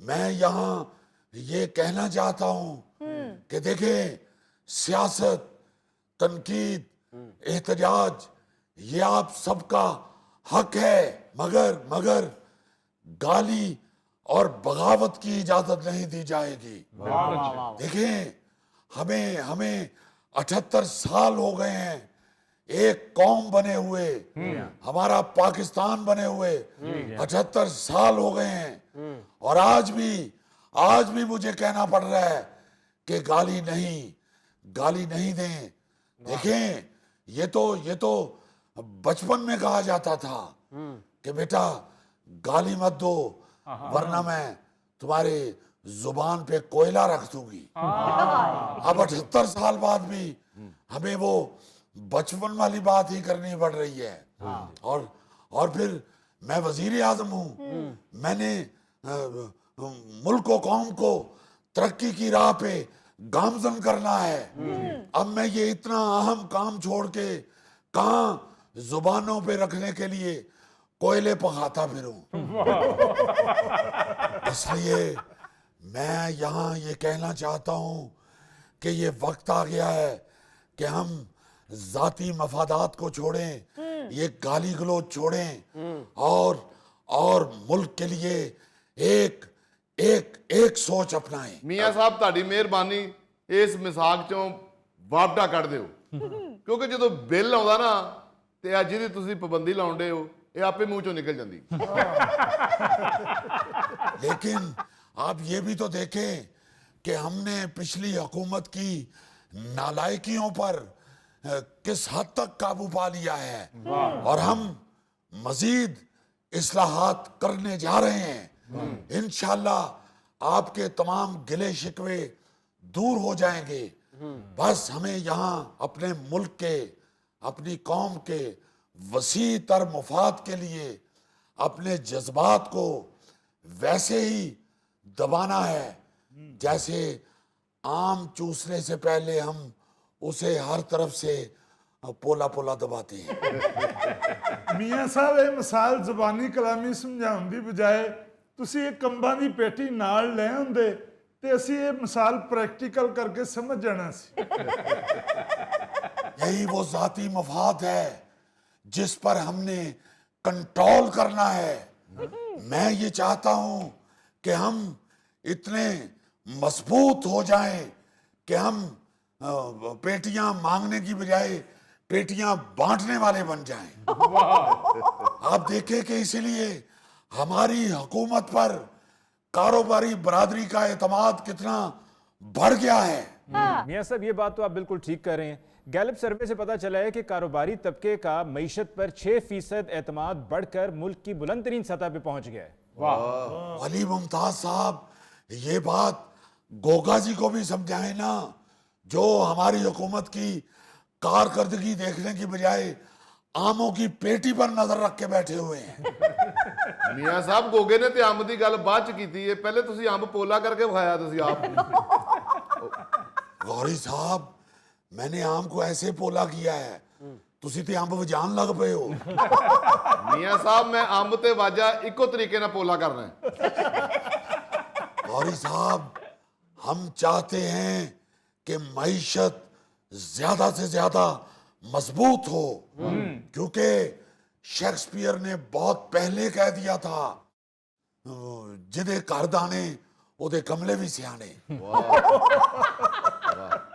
मैं यहाँ ये कहना चाहता हूँ कि देखें, सियासत, तनकीद, एहतजाज, ये आप सबका हक है, मगर गाली और बगावत की इजाजत नहीं दी जाएगी। देखें, हमें 78 साल हो गए हैं एक कौम बने हुए, हमारा पाकिस्तान बने हुए 78 साल हो गए हैं, और आज भी मुझे कहना पड़ रहा है कि गाली नहीं दें। देखें, ये तो बचपन में कहा जाता था कि बेटा गाली मत दो वरना मैं तुम्हारे जुबान पे कोयला रख दूंगी। अब 78 साल बाद भी हमें वो बचपन वाली बात ही करनी पड़ रही है। और फिर मैं वजीर आजम हूँ, मैंने मुल्क और कौम को तरक्की की राह पे गामजन करना है। अब मैं ये इतना अहम काम छोड़ के कहाँ जुबानों पे रखने के लिए कोयले पकाता फिरूं। इसलिए मैं यहाँ ये कहना चाहता हूँ कि ये वक्त आ गया है कि हम जाती मफादात को छोड़ें, ये गाली गलौज छोड़ें और मुल्क के लिए एक सोच अपनाएं। मियाँ साहब ਤੁਹਾਡੀ ਮਿਹਰਬਾਨੀ ਇਸ ਮਿਸਾਕ ਚੋਂ ਵਾਪਡਾ ਕੱਢ ਦਿਓ ਕਿਉਂਕਿ ਜਦੋਂ ਬਿੱਲ ਆਉਂਦਾ ਨਾ ਤੇ ਅੱਜ ਜਿਹਦੀ ਤੁਸੀਂ ਪਾਬੰਦੀ ਲਾਉਂਦੇ ਹੋ ਇਹ ਆਪੇ ਮੂੰਹ ਚੋਂ ਨਿਕਲ ਜਾਂਦੀ। लेकिन आप ये भी तो देखें कि हमने पिछली हुकूमत की नालायकियों पर किस हद तक काबू पा लिया है, और हम मजीद इस्लाहात करने जा रहे हैं। इंशाल्लाह आपके तमाम गिले शिकवे दूर हो जाएंगे। बस हमें यहाँ अपने मुल्क के, अपनी कौम के वसी तर मुफाद के लिए अपने जज्बात को वैसे ही दबाना है जैसे आम चूसने से पहले हम उसे हर तरफ से पोला पोला दबाते हैं। ਮੀਆਂ ਸਾਹਿਬ ਇਹ ਮਿਸਾਲ ਜ਼ੁਬਾਨੀ ਕਲਾਮੀ ਸਮਝਾਉਣ ਦੀ ਬਜਾਏ ਤੁਸੀਂ ਇਹ ਕੰਬਾਂ ਦੀ ਪੇਟੀ ਨਾਲ ਲੈ ਆਉਂਦੇ ਤੇ ਅਸੀਂ ਇਹ ਮਿਸਾਲ ਪ੍ਰੈਕਟੀਕਲ ਕਰਕੇ ਸਮਝ ਜਾਣਾ ਸੀ। यही वो जाती मफाद है जिस पर हमने कंट्रोल करना है। मैं ये चाहता हूं कि हम इतने मजबूत हो जाएं कि हम पेटियां मांगने की बजाय पेटियां बांटने वाले बन जाएं। आप देखें कि इसीलिए हमारी हुकूमत पर कारोबारी बरादरी का एतमाद कितना बढ़ गया है। मियां साहब, ये बात तो आप बिल्कुल ठीक कर रहे हैं। गैलप सर्वे से पता चला है कि कारोबारी तबके का मईशत पर 6% एतमाद बढ़कर मुल्क की बुलंद तरीन सतह पे पहुंच गया है। अली मुमताज साहब, ये बात गोगा जी को भी समझाए ना, जो हमारी हुकूमत की कारकर्दगी देखने की बजाय आमों की पेटी पर नजर रख के बैठे हुए हैं। ਮੀਆਂ ਸਾਹਿਬ ਗੋਗੇ ਨੇ ਤੇ ਅੰਬ ਦੀ ਗੱਲ ਬਾਅਦ ਚ ਕੀਤੀ ਹੈ, ਪਹਿਲੇ ਤੁਸੀਂ ਅੰਬ ਪੋਲਾ ਕਰਕੇ ਵਿਖਾਇਆ ਤੁਸੀਂ ਆਪ। गौरी साहब, मैंने आम को ऐसे पोला किया है, तुसी ते अंब वजान लग पे हो। ਮੀਆਂ ਸਾਹਿਬ ਮੈਂ ਅੰਬ ਤੇ ਵਾਜਾ ਇੱਕੋ ਤਰੀਕੇ ਨਾਲ ਪੋਲਾ ਕਰਨਾ ਹੈ। गौरी साहब, हम चाहते हैं कि मईशत ज्यादा से ज्यादा मजबूत हो, क्योंकि शेक्सपियर ने बहुत पहले कह दिया था, जिदे घर दाने ओदे कमले भी सियाने।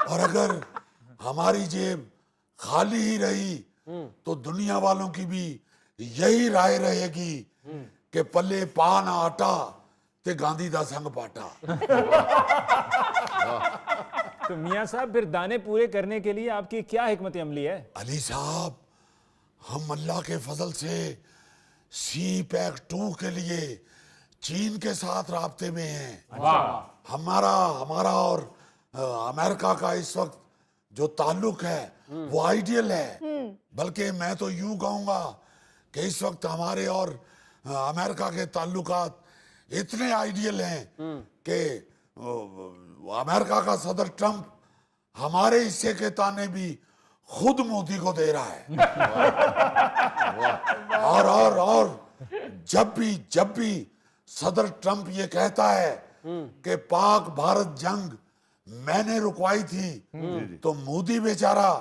और अगर हमारी जेब खाली ही रही तो दुनिया वालों की भी यही राय रहेगी कि पल्ले पा ना आटा ते गांधी दा संग पाटा। तो मियां साहब, फिर दाने पूरे करने के लिए आपकी क्या हिकमत अमली है? अली साहब, हम अल्लाह के फजल से सी पैक 2 के लिए चीन के साथ राब्ते में हैं। हमारा और अमेरिका का इस वक्त जो ताल्लुक है वो आइडियल है। बल्कि मैं तो यूं कहूंगा कि इस वक्त हमारे और अमेरिका के ताल्लुकात इतने आइडियल हैं कि अमेरिका का सदर ट्रंप हमारे हिस्से के ताने भी खुद मोदी को दे रहा है। और जब भी सदर ट्रंप ये कहता है कि पाक भारत जंग मैंने रुकवाई थी, तो मोदी बेचारा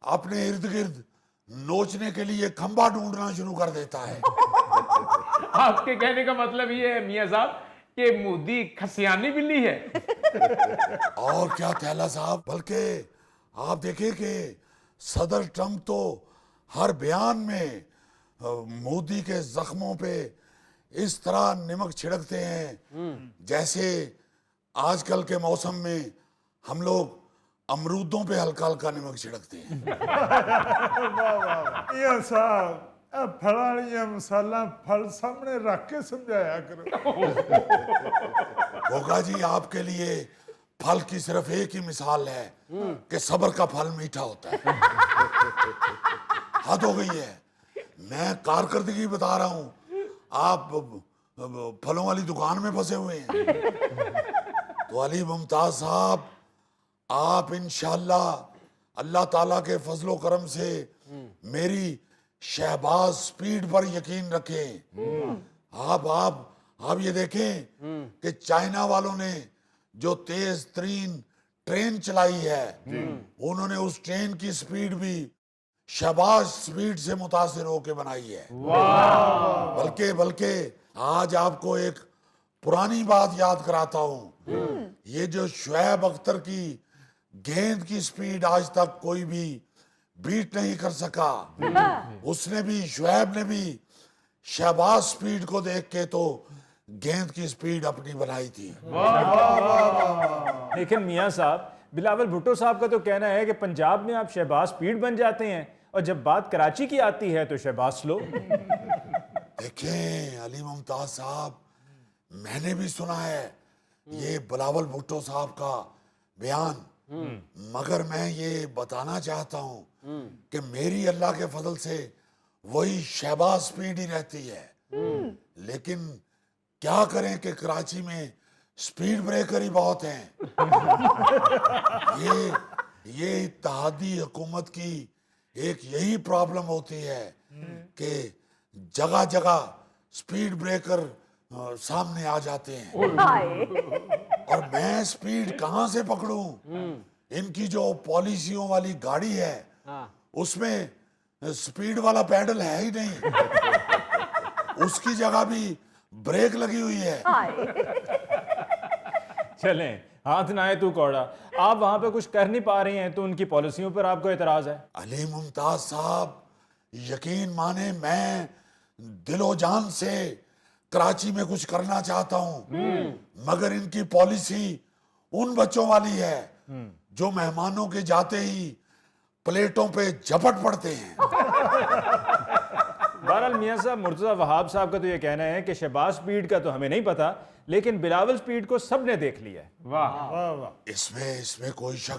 अपने इर्द गिर्द नोचने के लिए खंबा ढूंढना शुरू कर देता है। आपके कहने का मतलब ये है मियां साहब कि मोदी खसियानी बिल्ली है। और क्या थैला साहब, बल्कि आप देखें कि सदर ट्रंप तो हर बयान में मोदी के जख्मों पे इस तरह नमक छिड़कते हैं जैसे आजकल के मौसम में हम लोग अमरूदों पे हल्का हल्का नमक छिड़कते हैं। ਇਹ ਸਾਹਿਬ ਇਹ ਫਲਾਂ ਵਾਲੀਆਂ ਮਸਾਲਾ ਫਲ ਸਾਹਮਣੇ ਰੱਖ ਕੇ ਸਮਝਾਇਆ ਕਰੋ। होगा जी, आपके लिए फल की सिर्फ एक ही मिसाल है कि सब्र का फल मीठा होता है। हद हो गई है, मैं कारकर्दगी बता रहा हूं, आप फलों वाली दुकान में फंसे हुए हैं। तो अली मुमताज साहब, आप इंशाल्लाह अल्लाह ताला के फजलो करम से मेरी शहबाज स्पीड पर यकीन रखें। आप ये देखें कि चाइना वालों ने जो तेज तरीन ट्रेन चलाई है, उन्होंने उस ट्रेन की स्पीड भी शहबाज स्पीड से मुतासिर होकर बनाई है। बल्कि आज आपको एक पुरानी बात याद कराता हूं। ये जो शुएब अख्तर की गेंद की स्पीड आज तक कोई भी बीट नहीं कर सका, उसने भी, शुएब ने भी शहबाज स्पीड को देख के तो गेंद की स्पीड अपनी बनाई थी। लेकिन मियां साहब, बिलावल भुट्टो साहब का तो कहना है कि पंजाब में आप शहबाज स्पीड बन जाते हैं और जब बात कराची की आती है तो शहबाज स्लो। देखें अली मुमताज साहब, मैंने भी सुना है ये बिलावल भुट्टो साहब का बयान, मगर मैं ये बताना चाहता हूं कि मेरी अल्लाह के फजल से वही शहबाज स्पीड ही रहती है। लेकिन क्या करें कि कराची में स्पीड ब्रेकर ही बहुत हैं। ये इत्तेहादी हुकूमत की एक यही प्रॉब्लम होती है कि जगह जगह स्पीड ब्रेकर सामने आ जाते हैं और मैं स्पीड कहां से पकड़ूं। इनकी जो पॉलिसियों वाली गाड़ी है उसमें स्पीड वाला पैडल है ही नहीं, उसकी जगह भी ब्रेक लगी हुई है। चलें, हाथ ना आए तू कौड़ा। आप वहां पे कुछ कर नहीं पा रहे हैं तो उनकी पॉलिसियों पर आपको एतराज है? अली मुमताज साहब, यकीन माने मैं दिलो जान से कराची में कुछ करना चाहता हूं, मगर इनकी पॉलिसी उन बच्चों वाली है जो मेहमानों के जाते ही प्लेटों पे झपट पड़ते हैं। बहरहाल मियां साहब, मुर्तज़ा वहाब साहब का तो ये कहना है कि शहबाज स्पीड का तो हमें नहीं पता, लेकिन बिलावल स्पीड को सबने देख लिया है। वाह वाह वाह। इसमें कोई शक